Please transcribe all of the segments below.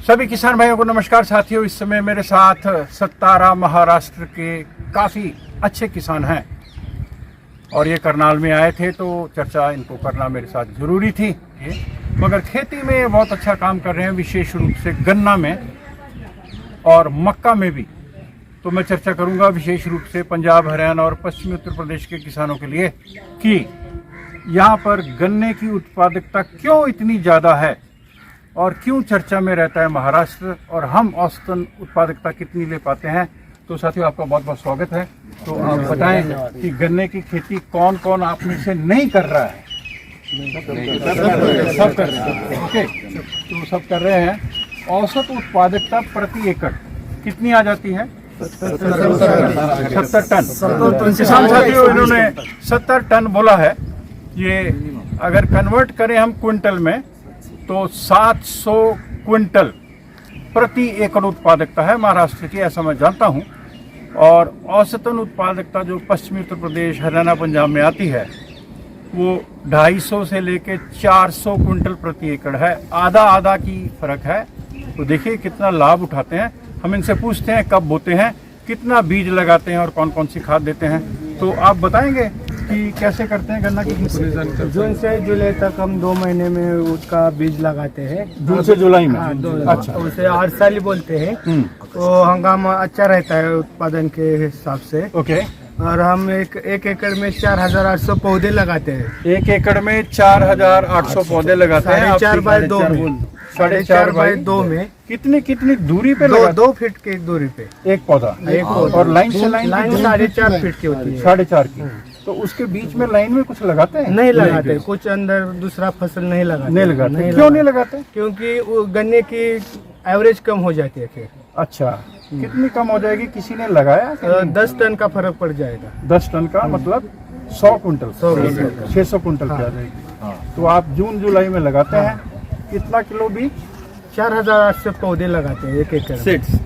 सभी किसान भाइयों को नमस्कार साथियों। इस समय मेरे साथ सतारा महाराष्ट्र के काफ़ी अच्छे किसान हैं और ये करनाल में आए थे, तो चर्चा इनको करना मेरे साथ ज़रूरी थी। मगर खेती में ये बहुत अच्छा काम कर रहे हैं, विशेष रूप से गन्ना में और मक्का में भी। तो मैं चर्चा करूंगा विशेष रूप से पंजाब, हरियाणा और पश्चिमी उत्तर प्रदेश के किसानों के लिए कि यहाँ पर गन्ने की उत्पादकता क्यों इतनी ज़्यादा है और क्यों चर्चा में रहता है महाराष्ट्र, और हम औसतन उत्पादकता कितनी ले पाते हैं। तो साथियों, आपका बहुत बहुत स्वागत है। तो आप बताएं कि गन्ने की खेती कौन कौन आप में से नहीं कर रहा है? सब कर रहे हैं। ओके, तो सब कर रहे हैं। औसत उत्पादकता प्रति एकड़ कितनी आ जाती है? 70 टन। किसान साथियों, इन्होंने 70 टन बोला है। ये अगर कन्वर्ट करें हम क्विंटल में तो 700 क्विंटल प्रति एकड़ उत्पादकता है महाराष्ट्र की, ऐसा मैं जानता हूं। और औसतन उत्पादकता जो पश्चिमी उत्तर प्रदेश, हरियाणा, पंजाब में आती है वो 250 से लेके 400 क्विंटल प्रति एकड़ है। आधा आधा की फर्क है। तो देखिए कितना लाभ उठाते हैं। हम इनसे पूछते हैं कब बोते हैं, कितना बीज लगाते हैं और कौन कौन सी खाद देते हैं। तो आप बताएंगे कि कैसे करते हैं गन्ना की खेती? जून से जुलाई तक हम 2 महीने में उसका बीज लगाते हैं। जून से जुलाई में? हाँ, अच्छा। उसे 8 साल बोलते हैं। तो हंगामा अच्छा रहता है उत्पादन के हिसाब से। ओके। और हम एक एकड़ में 4800 पौधे लगाते हैं। 1 एकड़ में 4800 पौधे लगाते हैं। 4.5 बाय 2 में। 4.5 बाय 2 में कितनी दूरी पे 2 फीट की दूरी पे एक पौधा? और लाइन से लाइन 4.5 फीट की होती है। 4.5 की। तो उसके बीच में लाइन में कुछ लगाते हैं? नहीं लगाते, कुछ अंदर दूसरा फसल नहीं लगाते। क्यों नहीं लगाते? क्योंकि वो गन्ने की एवरेज कम हो जाती है फिर। अच्छा, कितनी कम हो जाएगी? किसी ने लगाया? 10 टन का फर्क पड़ जाएगा। 10 टन का मतलब 100 क्विंटल, 600 क्विंटल की आ जाएगी। तो आप जून जुलाई में लगाते हैं। कितना किलो बीज? 4800 पौधे लगाते हैं 1 एकड़। सीड्स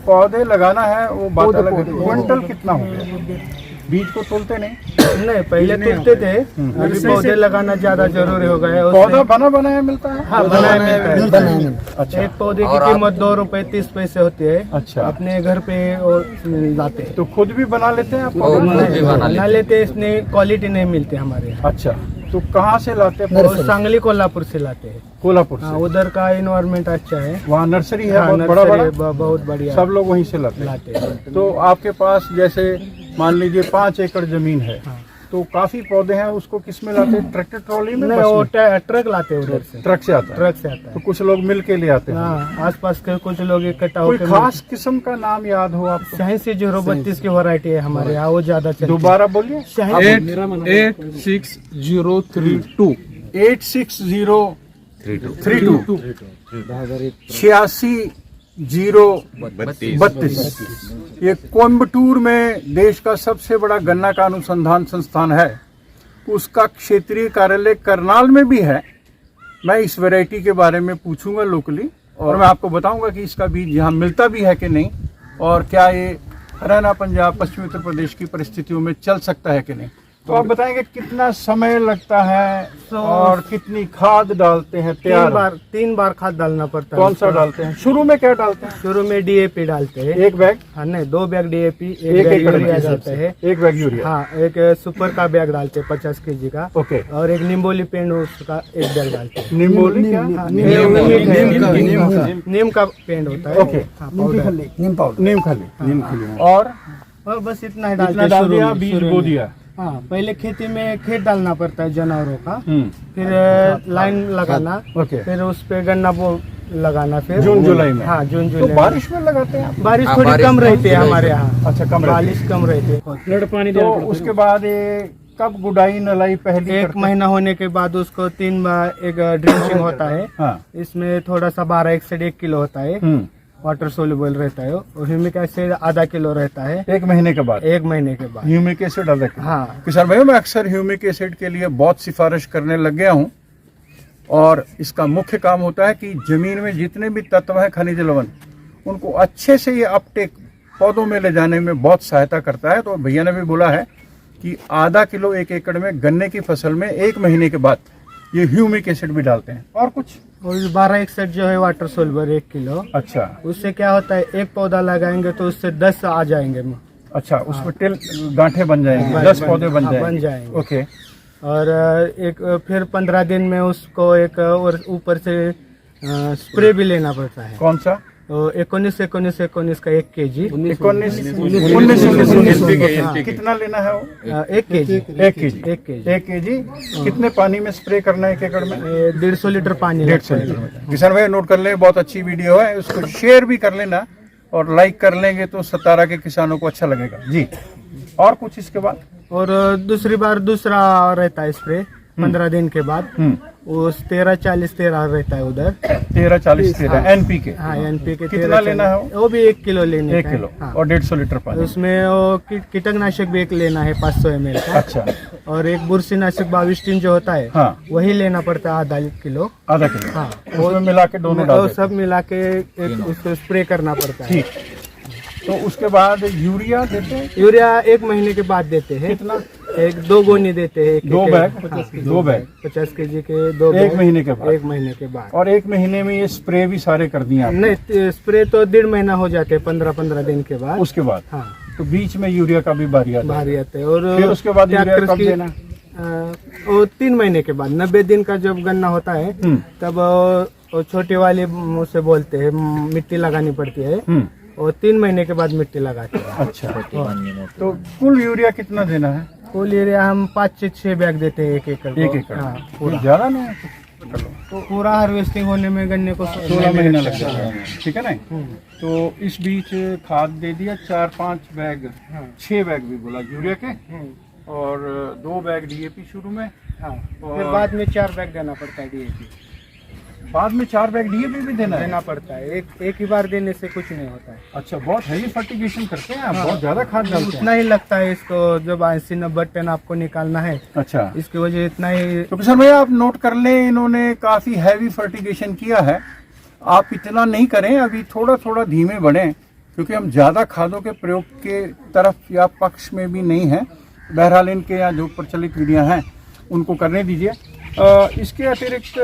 पौधे लगाना है वो बात अलग है। क्विंटल कितना हो गया? बीज को तोलते नहीं पहले तोलते थे, अभी पौधे लगाना ज्यादा जरूरी हो गया है। पौधा बना बनाया मिलता है? हाँ, बनाया मिलता है। अच्छा। एक पौधे की कीमत 2 रुपए 30 पैसे होती है। अच्छा। अपने घर पे और लाते हैं। तो खुद भी बना लेते हैं आप? बना लेते हैं, इसने क्वालिटी नहीं मिलती हमारे यहाँ। अच्छा, तो कहाँ से लाते हैं? सांगली कोल्हापुर से लाते हैं। कोल्हापुर से? उधर का इन्वायरमेंट अच्छा है, वहाँ नर्सरी है। हाँ, बड़ा बहुत बढ़िया। सब लोग वहीं से लाते हैं। तो आपके पास जैसे मान लीजिए 5 एकड़ जमीन है, तो काफी पौधे हैं, उसको किस में लाते हैं? ट्रैक्टर ट्रॉली में? नहीं, वो ट्रक लाते हैं उधर से। ट्रक से आता है? ट्रक से आता है। तो कुछ लोग मिल के ले आते हैं? हाँ, आसपास के कुछ लोग इकट्ठा कोई होकर। खास किस्म का नाम याद हो आपको? शाहीन 032 की वैरायटी है हमारे यहाँ, वो ज्यादा चलती है। दोबारा बोलिए। 86032 86032 86 ये कोयम्बटूर में देश का सबसे बड़ा गन्ना का अनुसंधान संस्थान है। उसका क्षेत्रीय कार्यालय करनाल में भी है। मैं इस वैरायटी के बारे में पूछूंगा लोकली, और मैं आपको बताऊंगा कि इसका बीज यहाँ मिलता भी है कि नहीं, और क्या ये हरियाणा, पंजाब, पश्चिमी उत्तर प्रदेश की परिस्थितियों में चल सकता है कि नहीं। तो आप बताएंगे कितना समय लगता है और कितनी खाद डालते हैं? 3 बार खाद डालना पड़ता है। कौन सा डालते हैं? शुरू में क्या डालते हैं? शुरू में DAP डालते हैं। 1 बैग? हाँ, नहीं, 2 बैग DAP, 1 बैग एकड़ यूरिया डालते हैं। 1 बैग यूरिया? हाँ, एक सुपर का बैग डालते हैं 50 kg का। ओके। और एक निम्बोली पेंड उसका 1 बैग डालते हैं। निम्बोली क्या? नीम का पेंड होता है। ओके। नीम खली। और बस इतना ही डाल दिया, बीज बो दिया। हाँ, पहले खेती में खेत डालना पड़ता है जानवरों का, फिर लाइन लगाना, फिर उस पे गन्ना वो लगाना, फिर जून जुलाई में? हाँ, जून जुलाई। तो बारिश में लगाते हैं? बारिश थोड़ी कम रहती है हमारे यहाँ। अच्छा, कम बारिश कम रहती है। तो उसके बाद ये कब गुडाई नलाई पहली? 1 महीना होने के बाद उसको 3 बार एक ड्रिंचिंग होता है। हाँ। इसमें थोड़ा सा 12 किलो होता है, वाटर सोल्यूबल रहता है, और ह्यूमिक एसिड आधा किलो रहता है। 1 महीने के बाद? 1 महीने के बाद ह्यूमिक एसिड आधा किलो? हाँ। किसान भाइयों, मैं अक्सर ह्यूमिक एसिड के लिए बहुत सिफारिश करने लग गया हूँ, और इसका मुख्य काम होता है कि जमीन में जितने भी तत्व हैं, खनिज लवण, उनको अच्छे से ये अपटेक पौधों में ले जाने में बहुत सहायता करता है। तो भैया ने भी बोला है कि आधा किलो 1 एकड़ में गन्ने की फसल में 1 महीने के बाद ये ह्यूमिक एसिड भी डालते हैं और कुछ? और 1261 जो है वाटर सोल्वर 1 किलो। अच्छा उससे क्या होता है, एक पौधा लगाएंगे तो उससे 10 आ जाएंगे। अच्छा, उसमें टेल गांठे बन जाएंगे, 10 पौधे बन जाएंगे। ओके। और एक फिर 15 दिन में उसको एक और ऊपर से स्प्रे भी लेना पड़ता है। कौन सा? 19 का 1 kg। 19 कितना लेना है वो? 1 kg। 1 kg कितने पानी में स्प्रे करना है 1 एकड़ में? 150 लीटर पानी। 150 लीटर में। किसान भाई नोट कर ले, बहुत अच्छी वीडियो है, उसको शेयर भी कर लेना और लाइक कर लेंगे तो सतारा के किसानों को अच्छा लगेगा जी। और कुछ इसके बाद? और दूसरी बार दूसरा रहता है स्प्रे 15 दिन के बाद। वो 13-40-13 रहता है उधर। 13-40-13 NPK। हाँ, NPK कितना लेना है वो भी 1 किलो लेने 1 किलो और 150 लीटर पानी। उसमें वो कीटनाशक भी एक लेना है 500 ml का। अच्छा। और एक बुरशीनाशक 22 टीन जो होता है, हाँ, वही लेना पड़ता है आधा किलो। आधा किलो। हाँ, वो मिला के दोनों डाल वो सब मिला के एक उसको स्प्रे करना पड़ता है। ठीक। तो उसके बाद यूरिया देते हैं? यूरिया 1 महीने के बाद देते हैं। कितना? 2 गोनी देते हैं। 2 बैग? 2 बैग 50 kg के 2 बैग 1 महीने के बाद? 1 महीने के बाद। और 1 महीने में ये स्प्रे भी सारे कर दिए आपने? नहीं, स्प्रे तो 1.5 महीना हो जाते हैं 15-15 दिन के बाद। उसके बाद? हाँ, तो बीच में यूरिया का भी बारी आता है? बाहर आते हैं। और फिर उसके बाद यूरिया ट्रैक्टर कब की देना? वो 3 महीने के बाद 90 दिन का जब गन्ना होता है तब वो छोटी वाली उसे बोलते हैं मिट्टी लगानी पड़ती है। और 3 महीने के बाद मिट्टी लगाते हैं। अच्छा। तो कुल यूरिया कितना देना है? कुल यूरिया हम 5 से 6 बैग देते हैं 1 एकड़ को। 1 एकड़? हाँ, पूरा ज्यादा नहीं है? तो पूरा हार्वेस्टिंग होने में गन्ने को 16 महीना लग जाता है, ठीक है ना? तो इस बीच खाद दे दिया 4-5 बैग, 6 बैग भी बोला यूरिया के, और 2 बैग DAP शुरू में। हाँ, फिर बाद में 4 बैग देना पड़ता है DAP। बाद में 4 बैग DAP भी देना पड़ता है। एक ही बार देने से कुछ नहीं होता है। अच्छा, बहुत हैवी फर्टिगेशन करते हैं आप? बहुत ज्यादा खाद डालते हैं? उतना ही लगता है इसको, जब 80-90 टन आपको निकालना है। अच्छा, इसकी वजह इतना ही। तो किसान भैया आप नोट कर लें, इन्होंने काफी हैवी फर्टिगेशन किया है। आप इतना नहीं करें, अभी थोड़ा थोड़ा धीमे बढ़ें, क्योंकि हम ज्यादा खादों के प्रयोग के तरफ या पक्ष में भी नहीं है। बहरहाल इनके यहाँ जो प्रचलित विधियां हैं उनको करने दीजिए। इसके अतिरिक्त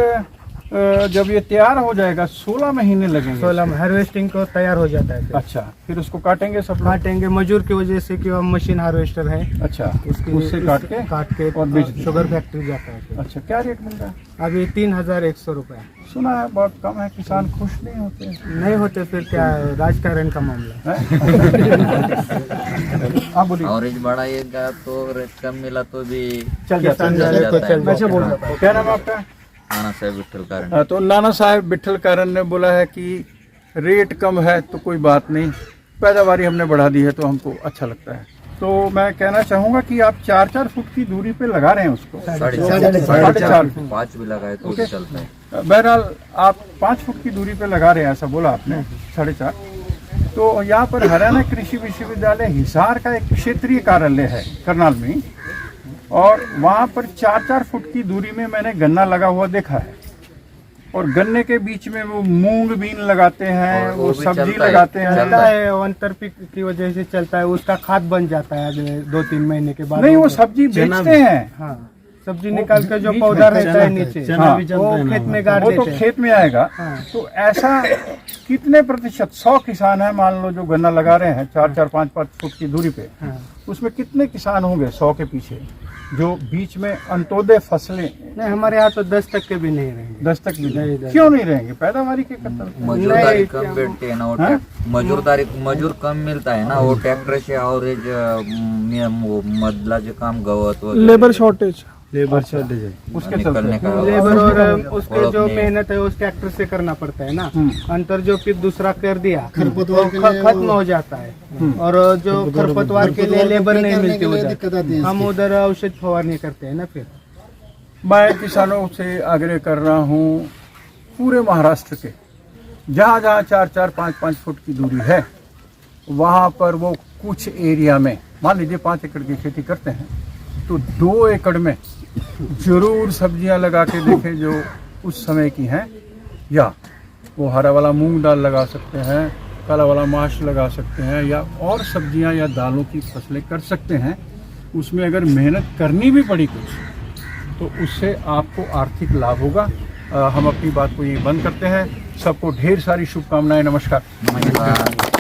जब ये तैयार हो जाएगा 16 महीने लगेंगे? 16 में हार्वेस्टिंग को तैयार हो जाता है। अच्छा, फिर उसको काटेंगे सब लोग? काटेंगे मजदूर की वजह से, कि वो मशीन हार्वेस्टर है। अच्छा, उससे काट के और बेच शुगर फैक्ट्री जाता है। अच्छा, क्या रेट मिल रहा है अभी? 3100 रुपये। सुना है बहुत कम है, किसान खुश नहीं होते? नहीं होते, फिर क्या है, राजकारण का मामला है। आप बोलिए। ऑरेंज बढ़ाइएगा तो रेट कम मिला तो भी चल जाता है। अच्छा बोल रहा था। क्या नाम है आपका? नाना साहेब विठल कारण। तो नाना साहेब विठल कारण ने बोला है कि रेट कम है तो कोई बात नहीं, पैदावारी हमने बढ़ा दी है तो हमको अच्छा लगता है। तो मैं कहना चाहूंगा कि आप 4-4 फुट की दूरी पे लगा रहे हैं उसको। 4.5 5 भी लगाए तो भी चलता है। बहरहाल आप 5 फुट की दूरी पे लगा रहे हैं, ऐसा बोला आपने, 4.5। तो यहाँ पर हरियाणा कृषि विश्वविद्यालय हिसार का एक क्षेत्रीय कार्यालय है करनाल में, और वहाँ पर 4-4 फुट की दूरी में मैंने गन्ना लगा हुआ देखा है। और गन्ने के बीच में वो मूंग बीन लगाते हैं, वो सब्जी लगाते हैं। चलता है, अंतर की वजह से चलता है। उसका खाद बन जाता है अगले 2-3 महीने के बाद। नहीं, वो सब्जी बेचते हैं। हाँ, सब्जी निकाल के जो पौधा रहता है नीचे, वो खेत में गाड़ देते हैं। वो तो खेत में आएगा। तो ऐसा कितने प्रतिशत, 100 किसान है मान लो जो गन्ना लगा रहे हैं 4-4, 5-5 फुट की दूरी पे, उसमें कितने किसान होंगे 100 के पीछे जो बीच में अंत्योदय फसलें? नहीं, हमारे यहाँ तो 10 तक के भी नहीं रहेंगे। 10 तक भी नहीं? क्यों नहीं रहेंगे? पैदावारी के कत्ल। मजूरदारी कम बैठती है ना, वो मजूर कम मिलता है ना, वो ट्रॅक्टर से अवरेज मधला जे काम गवत लेबर शॉर्टेज है उसके निकलने का। लेबर और उसके जो मेहनत है उस ट्रैक्टर से करना पड़ता है ना। अंतर जो फिर दूसरा कर दिया खत्म हो जाता है। और जो खरपतवार के लिए लेबर नहीं मिलती उधर, हम उधर औषध फवारनी करते हैं ना। फिर मैं किसानों से आग्रह कर रहा हूँ, पूरे महाराष्ट्र के जहाँ जहाँ 4-4, 5-5 फुट की दूरी है, वहाँ पर वो कुछ एरिया में, मान लीजिए 5 एकड़ की खेती करते हैं, तो 2 एकड़ में जरूर सब्जियां लगा के देखें जो उस समय की हैं। या वो हरा वाला मूंग दाल लगा सकते हैं, काला वाला माश लगा सकते हैं, या और सब्जियां या दालों की फसलें कर सकते हैं। उसमें अगर मेहनत करनी भी पड़ी कुछ, तो उससे आपको आर्थिक लाभ होगा। हम अपनी बात को यहीं बंद करते हैं। सबको ढेर सारी शुभकामनाएं। नमस्कार। नमस्कार।